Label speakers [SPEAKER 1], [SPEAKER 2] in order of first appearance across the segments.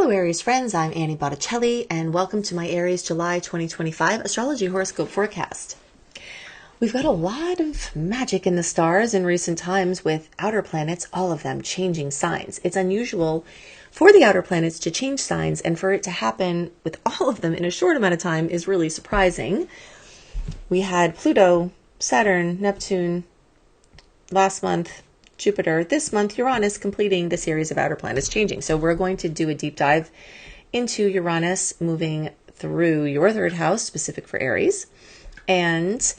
[SPEAKER 1] Hello Aries friends, I'm Annie Botticelli and welcome to my Aries July 2025 astrology horoscope forecast. We've got a lot of magic in the stars in recent times with outer planets, all of them changing signs. It's unusual for the outer planets to change signs, and for it to happen with all of them in a short amount of time is really surprising. We had Pluto, Saturn, Neptune last month, Jupiter, this month Uranus completing the series of outer planets changing. So we're going to do a deep dive into Uranus moving through your third house, specific for Aries. And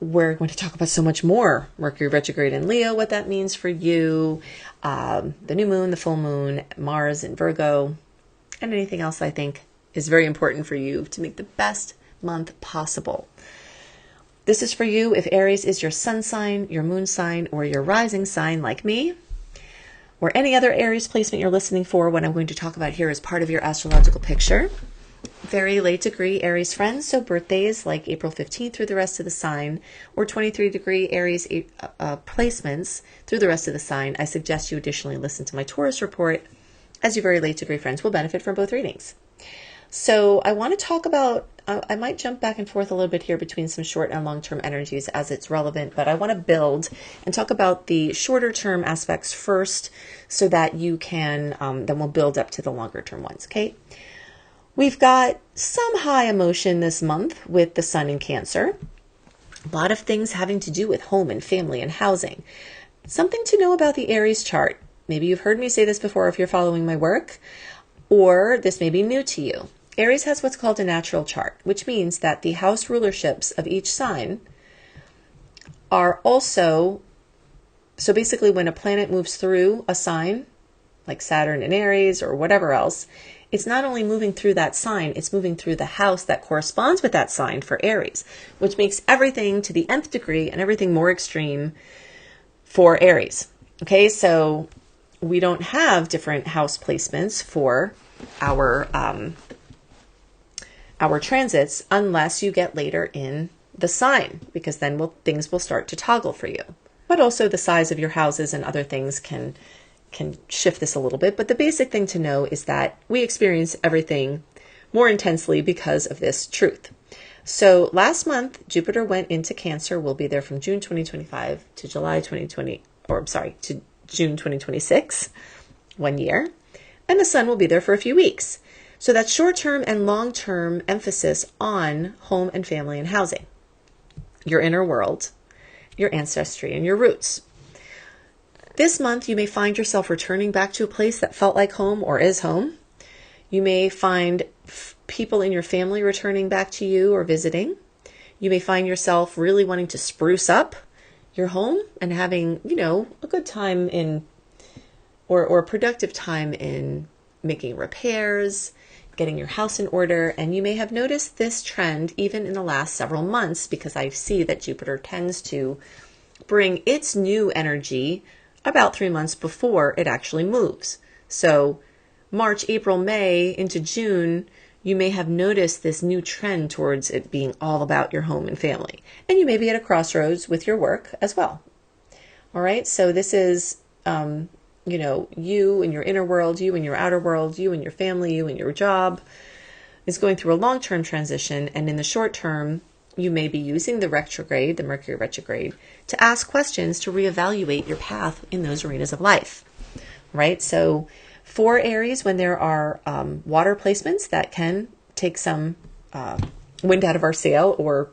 [SPEAKER 1] we're going to talk about so much more. Mercury retrograde in Leo, what that means for you, the new moon, the full moon, Mars in Virgo, and anything else I think is very important for you to make the best month possible. This is for you if Aries is your sun sign, your moon sign, or your rising sign like me, or any other Aries placement you're listening for. What I'm going to talk about here is part of your astrological picture. Very late degree Aries friends, so birthdays like April 15th through the rest of the sign, or 23 degree Aries placements through the rest of the sign, I suggest you additionally listen to my Taurus report, as your very late degree friends will benefit from both readings. So I want to talk about, I might jump back and forth a little bit here between some short and long-term energies as it's relevant, but I want to build and talk about the shorter term aspects first so that you can, then we'll build up to the longer term ones, okay? We've got some high emotion this month with the sun in Cancer. A lot of things having to do with home and family and housing. Something to know about the Aries chart. Maybe you've heard me say this before if you're following my work, or this may be new to you. Aries has what's called a natural chart, which means that the house rulerships of each sign are also, so basically when a planet moves through a sign, like Saturn in Aries or whatever else, it's not only moving through that sign, it's moving through the house that corresponds with that sign for Aries, which makes everything to the nth degree and everything more extreme for Aries. Okay, so we don't have different house placements for our transits unless you get later in the sign, because then things will start to toggle for you. But also the size of your houses and other things can shift this a little bit. But the basic thing to know is that we experience everything more intensely because of this truth. So last month, Jupiter went into Cancer. We'll be there from June 2025 to June 2026, 1 year. And the sun will be there for a few weeks. So that's short-term and long-term emphasis on home and family and housing, your inner world, your ancestry, and your roots. This month, you may find yourself returning back to a place that felt like home or is home. You may find people in your family returning back to you or visiting. You may find yourself really wanting to spruce up your home and having, a good time in, or a productive time in making repairs, getting your house in order. And you may have noticed this trend even in the last several months, because I see that Jupiter tends to bring its new energy about 3 months before it actually moves. So March, April, May into June, you may have noticed this new trend towards it being all about your home and family. And you may be at a crossroads with your work as well. All right. So this is, you and your inner world, you and your outer world, you and your family, you and your job is going through a long-term transition. And in the short term, you may be using the Mercury retrograde, to ask questions to reevaluate your path in those arenas of life, right? So for Aries, when there are water placements that can take some wind out of our sail or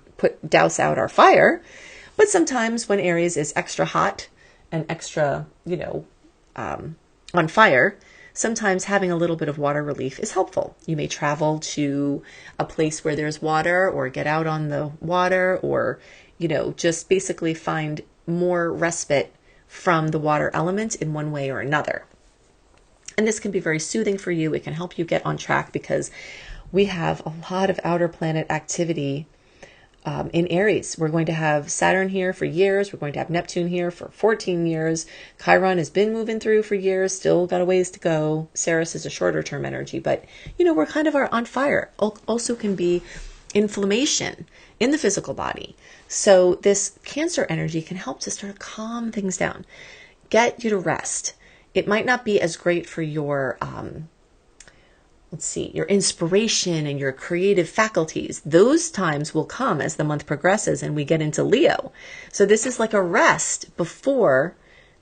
[SPEAKER 1] douse out our fire, but sometimes when Aries is extra hot and extra, on fire, sometimes having a little bit of water relief is helpful. You may travel to a place where there's water, or get out on the water, or, just basically find more respite from the water element in one way or another. And this can be very soothing for you. It can help you get on track because we have a lot of outer planet activity in Aries. We're going to have Saturn here for years. We're going to have Neptune here for 14 years. Chiron has been moving through for years, still got a ways to go. Ceres is a shorter term energy, but we're kind of on fire. Also can be inflammation in the physical body. So this Cancer energy can help to start to calm things down, get you to rest. It might not be as great for your let's see, your inspiration and your creative faculties. Those times will come as the month progresses and we get into Leo. So this is like a rest before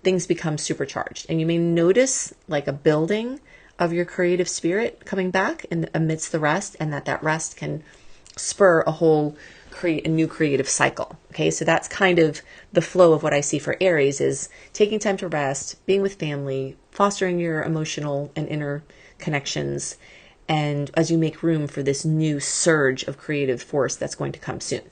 [SPEAKER 1] things become supercharged. And you may notice like a building of your creative spirit coming back in amidst the rest, and that rest can spur a new creative cycle. Okay, so that's kind of the flow of what I see for Aries, is taking time to rest, being with family, fostering your emotional and inner connections, and as you make room for this new surge of creative force that's going to come soon.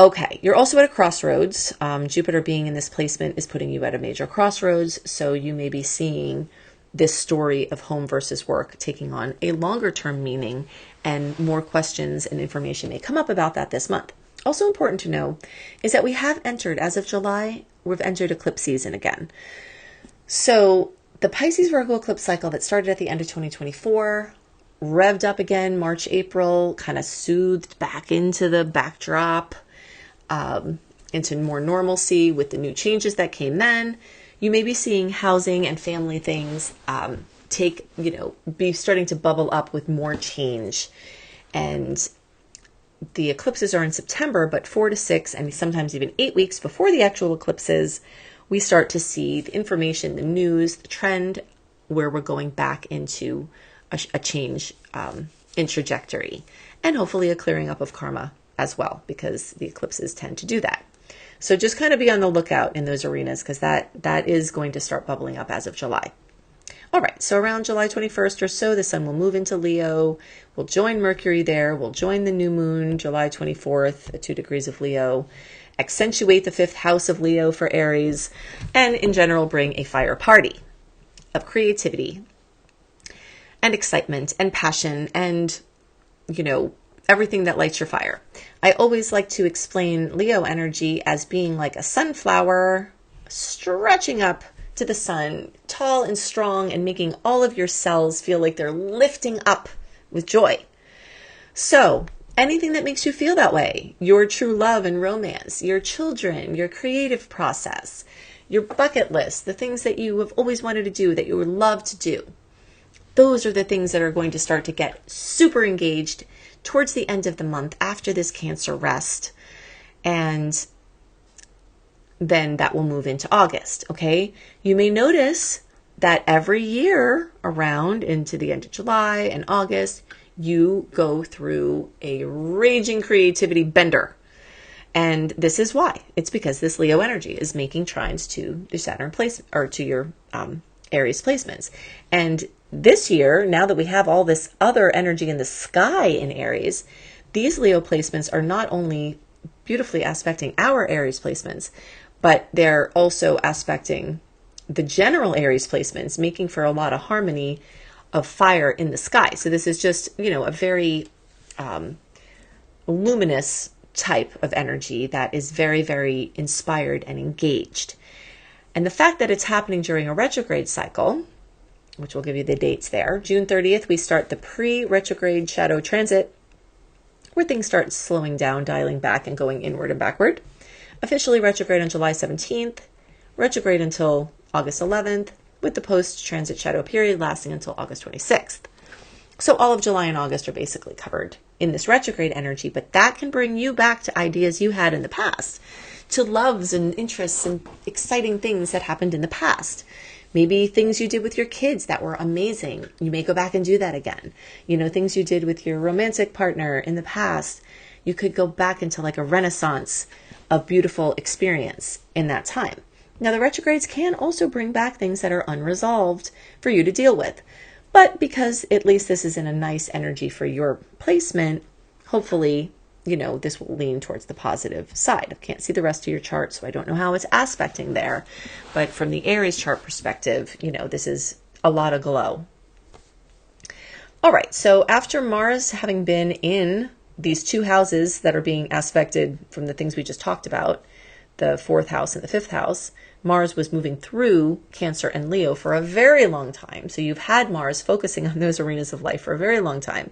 [SPEAKER 1] Okay, you're also at a crossroads. Jupiter being in this placement is putting you at a major crossroads, so you may be seeing this story of home versus work taking on a longer term meaning, and more questions and information may come up about that this month. Also important to know is that we have entered, as of July, we've entered eclipse season again. So the Pisces Virgo eclipse cycle that started at the end of 2024, revved up again March, April, kind of soothed back into the backdrop, into more normalcy with the new changes that came then. You may be seeing housing and family things be starting to bubble up with more change. And the eclipses are in September, but 4 to 6 and sometimes even 8 weeks before the actual eclipses, we start to see the information, the news, the trend, where we're going back into a change in trajectory, and hopefully a clearing up of karma as well, because the eclipses tend to do that. So just kind of be on the lookout in those arenas, because that is going to start bubbling up as of July. All right, so around July 21st or so, the sun will move into Leo. We'll join Mercury there. We'll join the new moon July 24th at 2 degrees of Leo, accentuate the 5th house of Leo for Aries, and in general bring a fire party of creativity and excitement and passion and, everything that lights your fire. I always like to explain Leo energy as being like a sunflower stretching up to the sun, tall and strong, and making all of your cells feel like they're lifting up with joy. So anything that makes you feel that way, your true love and romance, your children, your creative process, your bucket list, the things that you have always wanted to do, that you would love to do, those are the things that are going to start to get super engaged towards the end of the month after this Cancer rest. And then that will move into August, okay? You may notice that every year around into the end of July and August, you go through a raging creativity bender. And this is why. It's because this Leo energy is making trines to the Saturn placement, or to your Aries placements. And this year, now that we have all this other energy in the sky in Aries, these Leo placements are not only beautifully aspecting our Aries placements, but they're also aspecting the general Aries placements, making for a lot of harmony of fire in the sky. So this is just, a very luminous type of energy that is very, very inspired and engaged. And the fact that it's happening during a retrograde cycle, which will give you the dates there, June 30th, we start the pre-retrograde shadow transit, where things start slowing down, dialing back, and going inward and backward. Officially retrograde on July 17th, retrograde until August 11th, with the post-transit shadow period lasting until August 26th. So all of July and August are basically covered in this retrograde energy, but that can bring you back to ideas you had in the past, to loves and interests and exciting things that happened in the past. Maybe things you did with your kids that were amazing. You may go back and do that again. Things you did with your romantic partner in the past. You could go back into like a renaissance of beautiful experience in that time. Now, the retrogrades can also bring back things that are unresolved for you to deal with. But because at least this is in a nice energy for your placement, hopefully, this will lean towards the positive side. I can't see the rest of your chart, so I don't know how it's aspecting there. But from the Aries chart perspective, this is a lot of glow. All right, so after Mars having been in these two houses that are being aspected from the things we just talked about, the 4th house and the 5th house, Mars was moving through Cancer and Leo for a very long time. So you've had Mars focusing on those arenas of life for a very long time.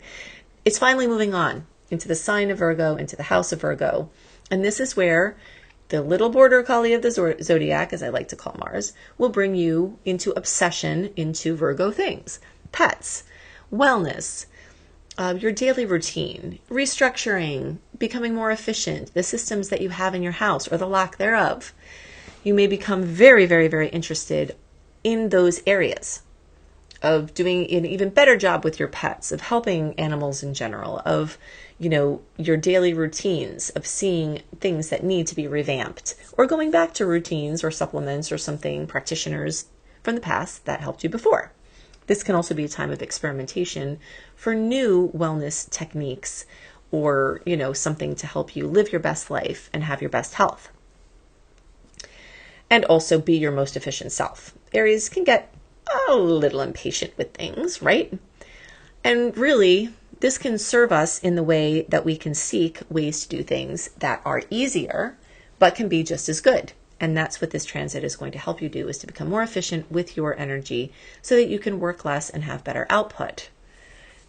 [SPEAKER 1] It's finally moving on into the sign of Virgo, into the house of Virgo. And this is where the little border collie of the zodiac, as I like to call Mars, will bring you into obsession into Virgo things. pets, wellness, your daily routine, restructuring, becoming more efficient, the systems that you have in your house or the lack thereof. You may become very, very, very interested in those areas of doing an even better job with your pets, of helping animals in general, of, your daily routines, of seeing things that need to be revamped, or going back to routines or supplements or something, practitioners from the past that helped you before. This can also be a time of experimentation for new wellness techniques or, something to help you live your best life and have your best health. And also be your most efficient self. Aries can get a little impatient with things, right? And really, this can serve us in the way that we can seek ways to do things that are easier, but can be just as good. And that's what this transit is going to help you do, is to become more efficient with your energy so that you can work less and have better output.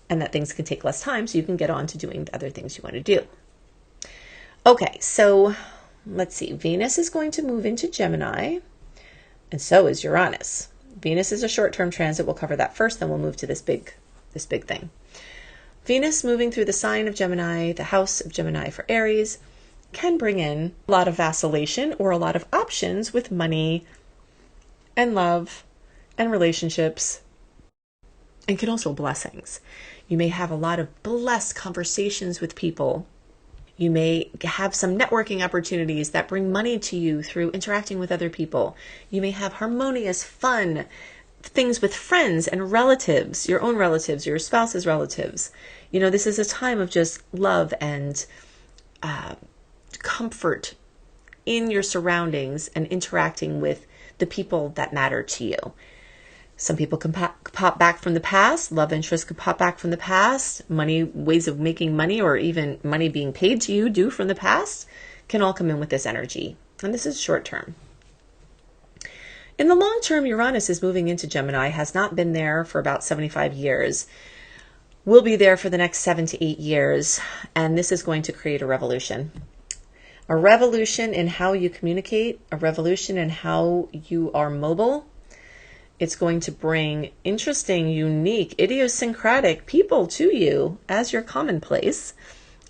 [SPEAKER 1] And that things can take less time so you can get on to doing the other things you want to do. Okay, so let's see. Venus is going to move into Gemini, and so is Uranus. Venus is a short-term transit. We'll cover that first, then we'll move to this big thing. Venus moving through the sign of Gemini, the house of Gemini for Aries, can bring in a lot of vacillation or a lot of options with money and love and relationships, and can also blessings. You may have a lot of blessed conversations with people. You may have some networking opportunities that bring money to you through interacting with other people. You may have harmonious, fun things with friends and relatives, your own relatives, your spouse's relatives. This is a time of just love and comfort in your surroundings and interacting with the people that matter to you. Some people can pop back from the past. Love interests can pop back from the past. Money, ways of making money, or even money being paid to you due from the past, can all come in with this energy. And this is short term. In the long term, Uranus is moving into Gemini, has not been there for about 75 years. Will be there for the next 7 to 8 years. And this is going to create a revolution. A revolution in how you communicate, a revolution in how you are mobile. It's going to bring interesting, unique, idiosyncratic people to you as your commonplace.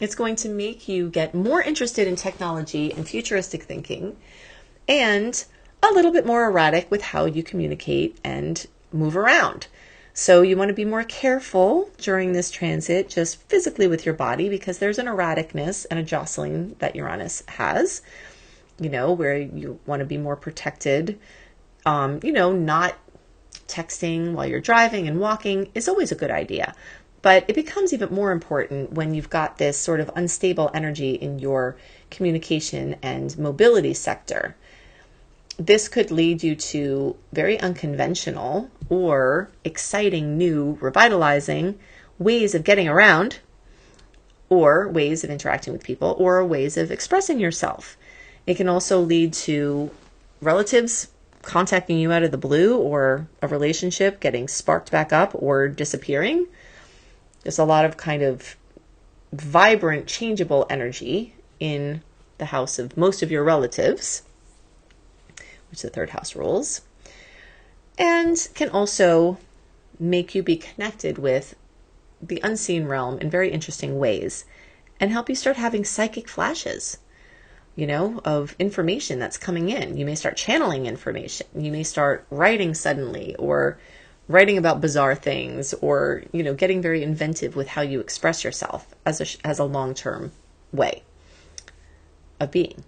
[SPEAKER 1] It's going to make you get more interested in technology and futuristic thinking, and a little bit more erratic with how you communicate and move around. So you want to be more careful during this transit, just physically with your body, because there's an erraticness and a jostling that Uranus has, where you want to be more protected. Not texting while you're driving and walking is always a good idea, but it becomes even more important when you've got this sort of unstable energy in your communication and mobility sector. This could lead you to very unconventional or exciting, new, revitalizing ways of getting around, or ways of interacting with people, or ways of expressing yourself. It can also lead to relatives contacting you out of the blue, or a relationship getting sparked back up or disappearing. There's a lot of kind of vibrant, changeable energy in the house of most of your relatives, which the third house rules, and can also make you be connected with the unseen realm in very interesting ways and help you start having psychic flashes, of information that's coming in. You may start channeling information. You may start writing suddenly, or writing about bizarre things, or, getting very inventive with how you express yourself as a long-term way of being.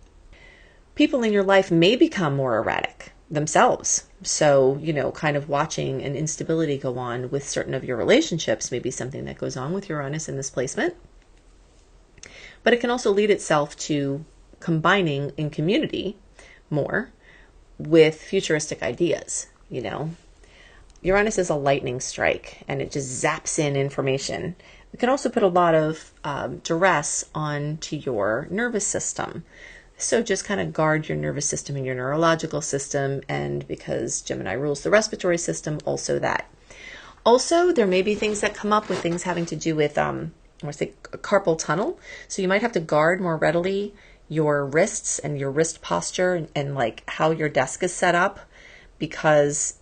[SPEAKER 1] People in your life may become more erratic themselves. So, kind of watching an instability go on with certain of your relationships may be something that goes on with Uranus in this placement. But it can also lead itself to combining in community more with futuristic ideas. Uranus is a lightning strike, and it just zaps in information. It can also put a lot of duress onto your nervous system. So just kind of guard your nervous system and your neurological system, and because Gemini rules the respiratory system, also that. Also, there may be things that come up with things having to do with, carpal tunnel. So you might have to guard more readily your wrists and your wrist posture and like how your desk is set up, because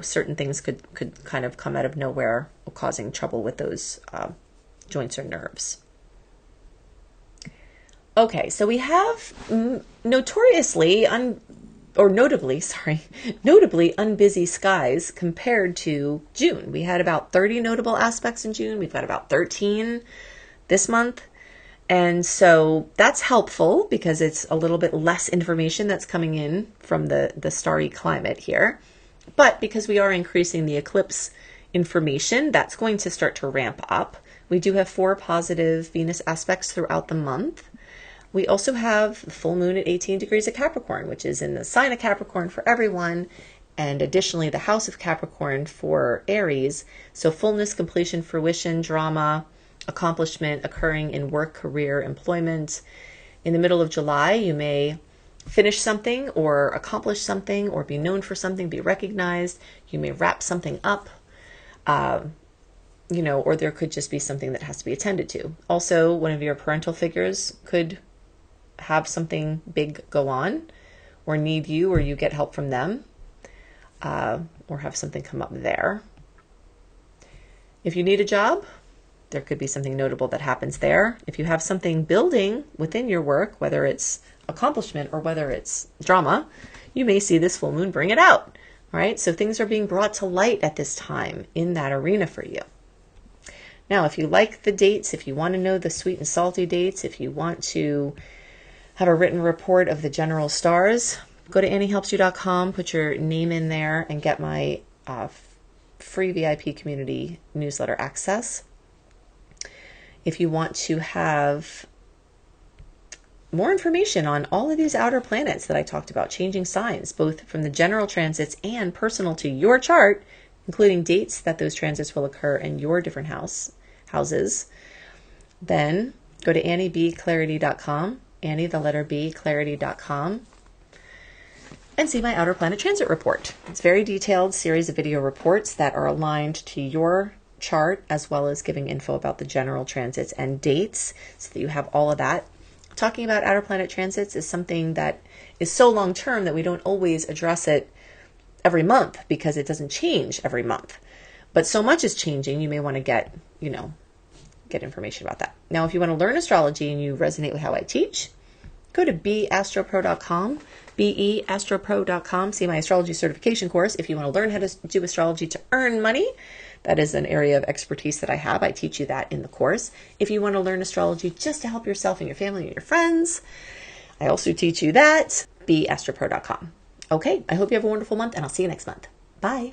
[SPEAKER 1] certain things could kind of come out of nowhere, causing trouble with those joints or nerves. Okay, so we have notably unbusy skies compared to June. We had about 30 notable aspects in June. We've got about 13 this month. And so that's helpful because it's a little bit less information that's coming in from the starry climate here. But because we are increasing the eclipse information, that's going to start to ramp up. We do have 4 positive Venus aspects throughout the month. We also have the full moon at 18 degrees of Capricorn, which is in the sign of Capricorn for everyone, and additionally the house of Capricorn for Aries. So fullness, completion, fruition, drama, accomplishment occurring in work, career, employment. In the middle of July, you may finish something or accomplish something or be known for something, be recognized. You may wrap something up, or there could just be something that has to be attended to. Also, one of your parental figures could have something big go on or need you, or you get help from them, or have something come up there. If you need a job, there could be something notable that happens there. If you have something building within your work, whether it's accomplishment or whether it's drama, you may see this full moon bring it out. All right, so things are being brought to light at this time in that arena for you. Now, if you like the dates, if you want to know the sweet and salty dates, if you want to have a written report of the general stars, go to anniehelpsyou.com, put your name in there, and get my free VIP community newsletter access. If you want to have more information on all of these outer planets that I talked about, changing signs, both from the general transits and personal to your chart, including dates that those transits will occur in your different houses, then go to anniebclarity.com, Annie, the letter B, clarity.com, and see my outer planet transit report. It's a very detailed series of video reports that are aligned to your chart, as well as giving info about the general transits and dates so that you have all of that. Talking about outer planet transits is something that is so long term that we don't always address it every month because it doesn't change every month. But so much is changing, you may want to get information about that. Now, if you want to learn astrology and you resonate with how I teach, go to beastropro.com, beastropro.com, see my astrology certification course. If you want to learn how to do astrology to earn money, that is an area of expertise that I have. I teach you that in the course. If you want to learn astrology just to help yourself and your family and your friends, I also teach you that, beastropro.com. Okay, I hope you have a wonderful month, and I'll see you next month. Bye.